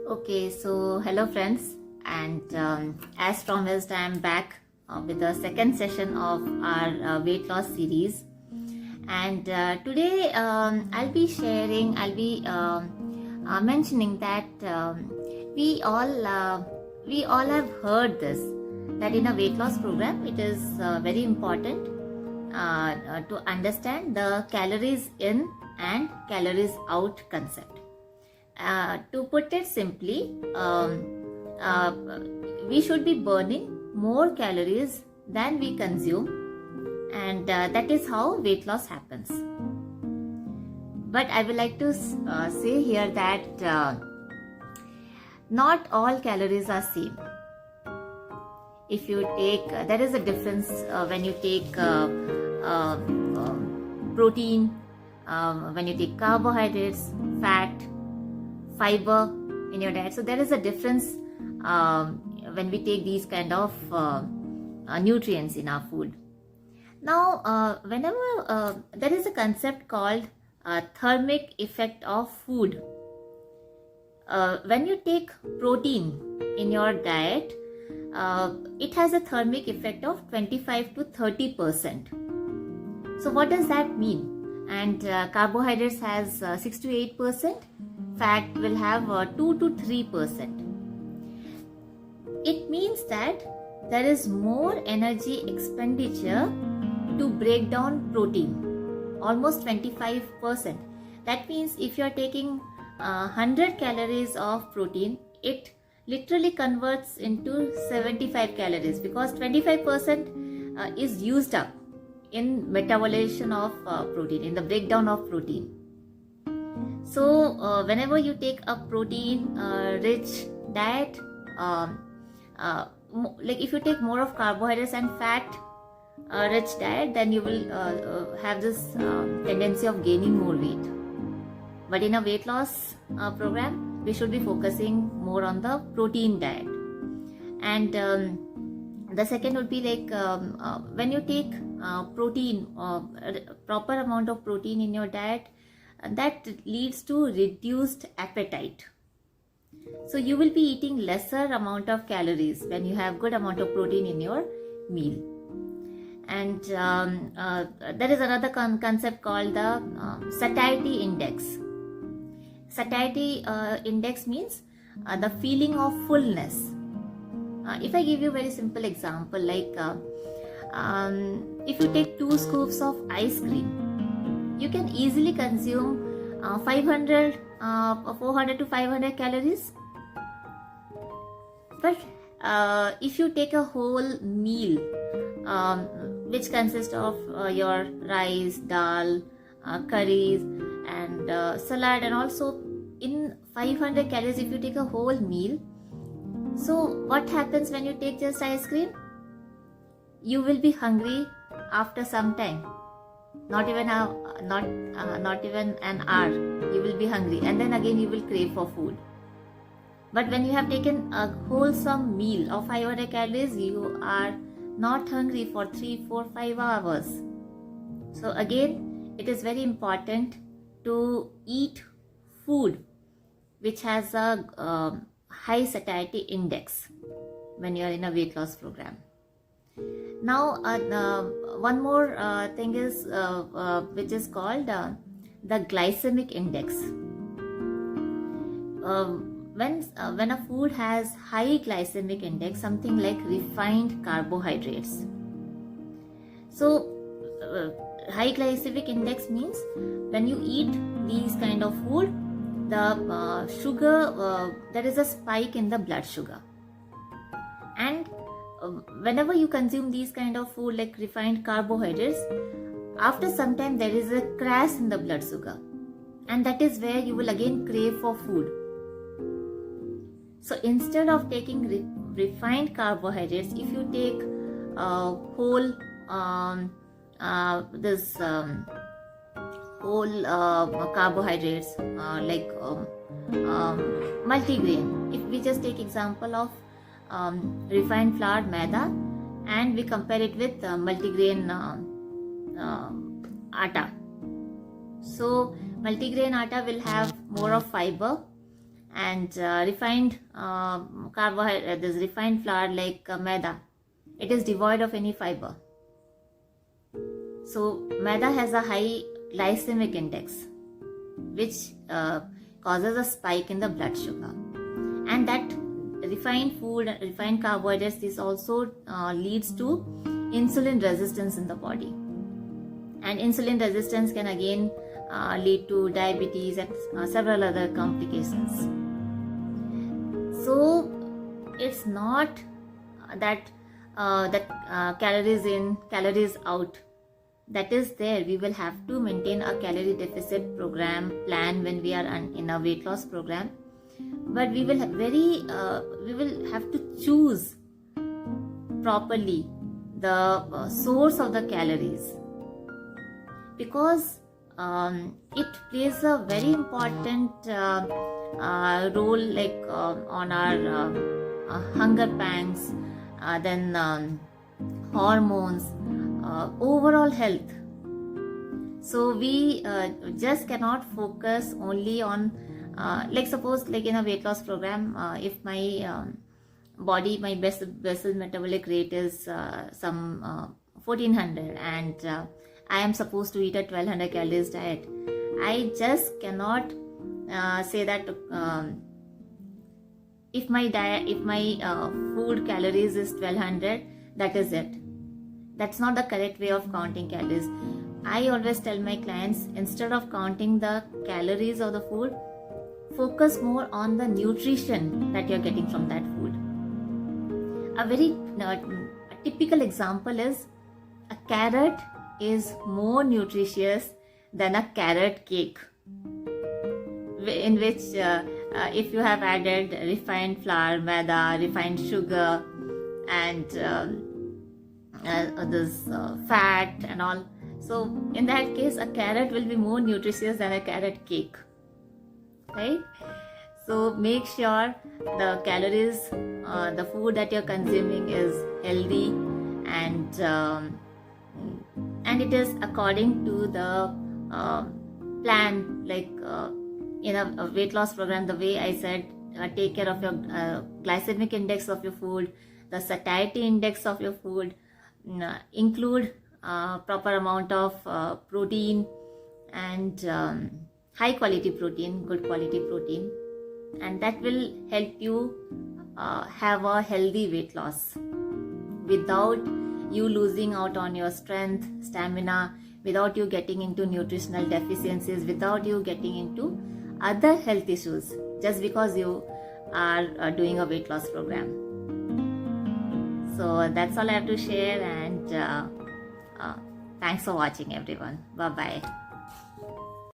Okay, so hello friends, and as promised, I am back with the second session of our weight loss series. And today I'll be mentioning that we all have heard this, that in a weight loss program it is very important to understand the calories in and calories out concept. To put it simply, uh, we should be burning more calories than we consume, and that is how weight loss happens. But I would like to say here that not all calories are same. If you take, there is a difference when you take protein, when you take carbohydrates, fat, fiber in your diet. So there is a difference when we take these kind of nutrients in our food. Now, whenever there is a concept called thermic effect of food. When you take protein in your diet, it has a thermic effect of 25 to 30%. So what does that mean? And carbohydrates has 6 to 8%. Fat will have 2 to 3%. It means that there is more energy expenditure to break down protein, almost 25%. That means if you are taking 100 calories of protein, it literally converts into 75 calories because 25% is used up in metabolism of protein, in the breakdown of protein. So whenever you take a protein rich diet, like if you take more of carbohydrates and fat rich diet, then you will have this tendency of gaining more weight. But in a weight loss program, we should be focusing more on the protein diet. And the second would be like when you take protein, proper amount of protein in your diet, that leads to reduced appetite. So you will be eating lesser amount of calories when you have good amount of protein in your meal. And there is another concept called the satiety index. Satiety index means the feeling of fullness. If I give you a very simple example, like if you take 2 scoops of ice cream, you can easily consume 400 to 500 calories. But if you take a whole meal, which consists of your rice, dal, curries, and salad, and also in 500 calories if you take a whole meal. So what happens when you take just ice cream? You will be hungry after some time. Not even an hour, you will be hungry, and then again you will crave for food. But when you have taken a wholesome meal of 500 calories, you are not hungry for 3, 4, 5 hours. So again, it is very important to eat food which has a high satiety index when you are in a weight loss program. Now, one more thing is which is called the glycemic index. When a food has high glycemic index, something like refined carbohydrates. So, high glycemic index means when you eat these kind of food, the sugar, there is a spike in the blood sugar. And whenever you consume these kind of food like refined carbohydrates, after some time there is a crash in the blood sugar, and that is where you will again crave for food. So instead of taking refined carbohydrates, if you take whole carbohydrates like multigrain, if we just take example of refined flour maida and we compare it with multigrain atta. So multigrain atta will have more of fiber And refined carbohydrate, this refined flour like maida, it is devoid of any fiber. So maida has a high glycemic index, which causes a spike in the blood sugar. And that refined food, refined carbohydrates, this also leads to insulin resistance in the body. And insulin resistance can again lead to diabetes and several other complications. So it's not that calories in, calories out, that is there. We will have to maintain a calorie deficit plan when we are in a weight loss program, but we will have to choose properly the source of the calories, because it plays a very important role, like on our hunger pangs, then hormones, overall health. So we just cannot focus only on like suppose like in a weight loss program, if my body, my basal metabolic rate is some 1400 and I am supposed to eat a 1200 calories diet, I just cannot say that if my food calories is 1200, that is it. That's not the correct way of counting calories. I always tell my clients, instead of counting the calories of the food, focus more on the nutrition that you're getting from that food. A very typical example is a carrot is more nutritious than a carrot cake, in which if you have added refined flour, maida, refined sugar, and this fat and all. So in that case, a carrot will be more nutritious than a carrot cake, right? So make sure the calories, the food that you're consuming is healthy, and it is according to the plan. Like in a weight loss program, the way I said, take care of your glycemic index of your food, the satiety index of your food, include proper amount of protein and high quality protein, good quality protein, and that will help you have a healthy weight loss without you losing out on your strength, stamina, without you getting into nutritional deficiencies, without you getting into other health issues just because you are doing a weight loss program. So that's all I have to share, and thanks for watching everyone. Bye bye.